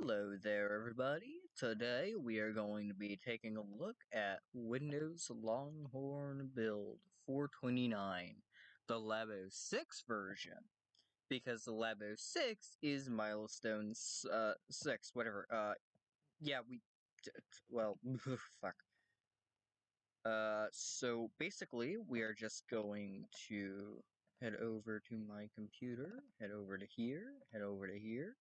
Hello there, everybody. Today we are going to be taking a look at Windows Longhorn build 429, the Labo 6 version, because the Labo 6 is Milestone 6, whatever. Yeah, well, fuck. So basically, we are just going to head over to my computer, head over to here, head over to here.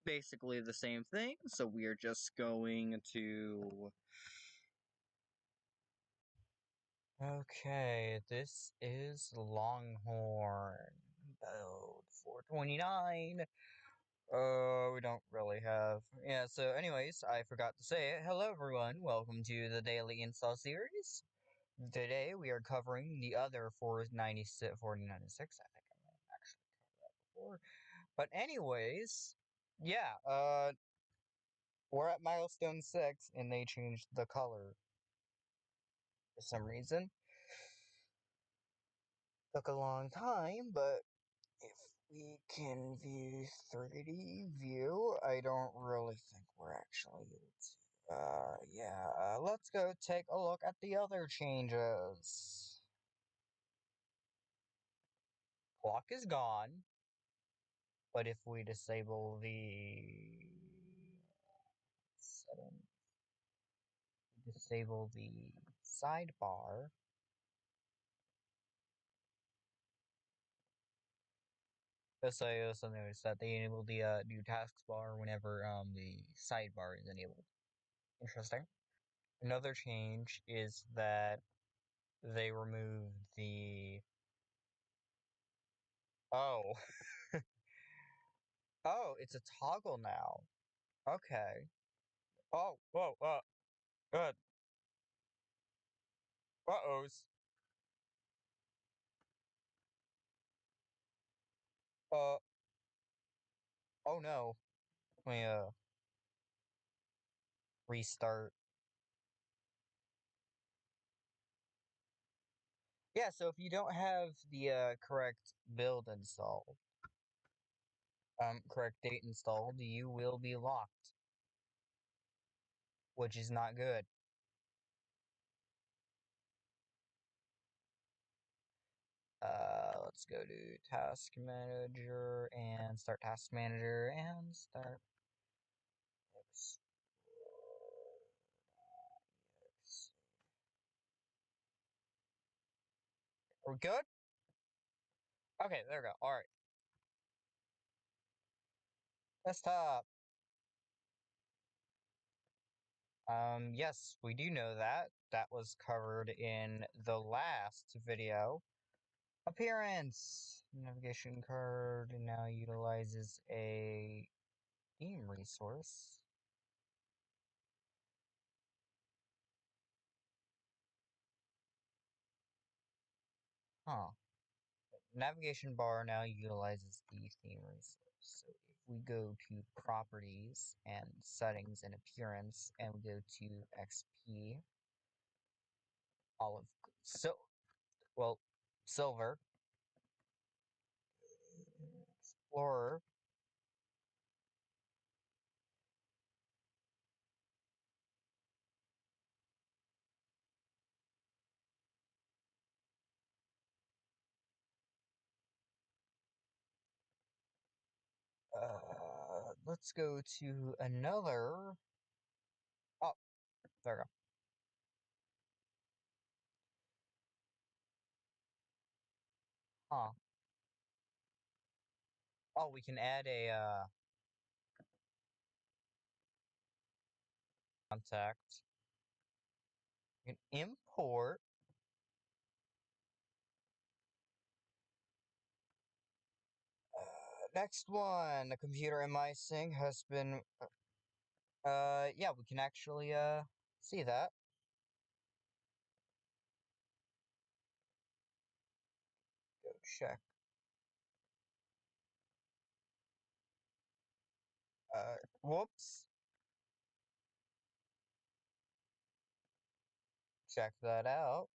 Basically the same thing, so we are just going to... Okay, this is Longhorn build 429. We don't really have... Yeah, so anyways, I forgot to say it. Hello everyone, welcome to the Daily Install Series. Today we are covering the other 496, I think I might have actually covered that before. But anyways, yeah, we're at Milestone 6, and they changed the color for some reason. Took a long time, but if we can view 3D view, I don't really think we're actually able to. Let's go take a look at the other changes. Clock is gone, but if we disable the setting, disable the sidebar, so I also noticed that they enable the new taskbar whenever the sidebar is enabled. Interesting. Another change is that they removed the... Oh. Oh, it's a toggle now. Okay. Oh, whoa, good. Uh-ohs. Uh, oh no. Let me, restart. Yeah, so if you don't have the, correct build installed, correct date installed, you will be locked. Which is not good. Let's go to Task Manager and start Task Manager and start Explore. We're good? Okay, there we go. Alright. Desktop. Yes, we do know that. That was covered in the last video. Appearance! Navigation card now utilizes a theme resource. Huh. Navigation bar now utilizes the theme resource. So if we go to properties and settings and appearance and we go to XP, silver, Explorer, let's go to another... Oh, there we go. Huh. Oh, we can add a, contact. We can import. Next one, the computer in my sync has been... yeah, we can actually, see that. Go check. Whoops. Check that out.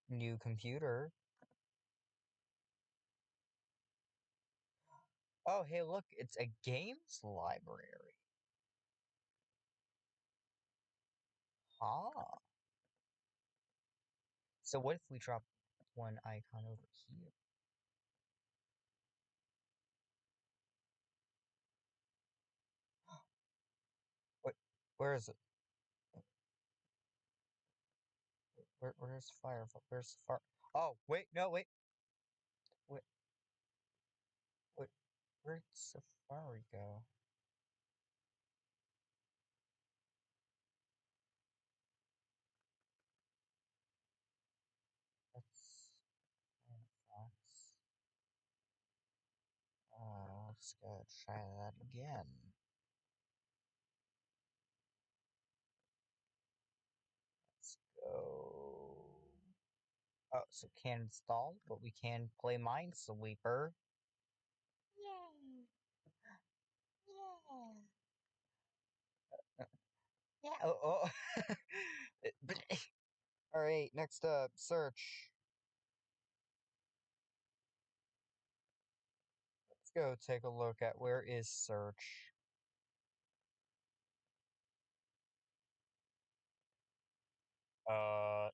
New computer. Oh, hey, look, it's a games library. Huh. So what if we drop one icon over here? What? Where is it? Where's fire? Where's fire? Oh, wait, no, wait, wait, wait. Where'd Safari go? That's Firefox. Let's go try that again. Let's go. Oh, so can't install, but we can play Minesweeper. Yay! Yeah! Yeah! Oh. Alright, next up, search. Let's go take a look at where is search. Uh,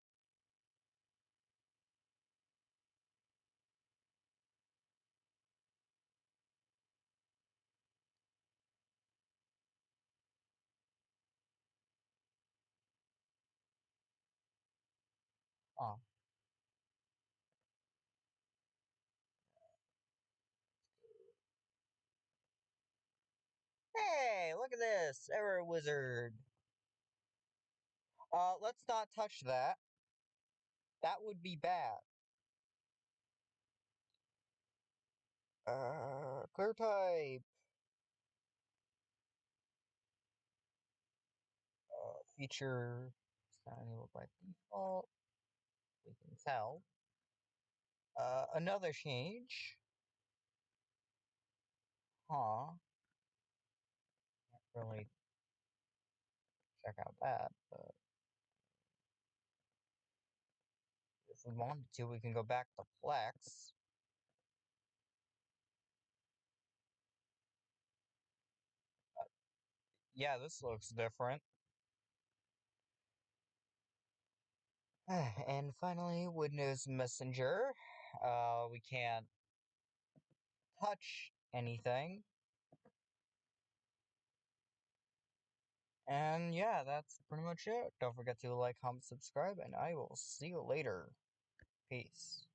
oh. Hey, look at this! Error wizard! Let's not touch that. That would be bad. Clear type. Feature is not enabled by default. We can tell. Another change. Huh. Can't really check out that, but if we wanted to, we can go back to Plex. Yeah, this looks different. And finally, Windows Messenger. We can't touch anything. And yeah, that's pretty much it. Don't forget to like, comment, subscribe, and I will see you later. Peace.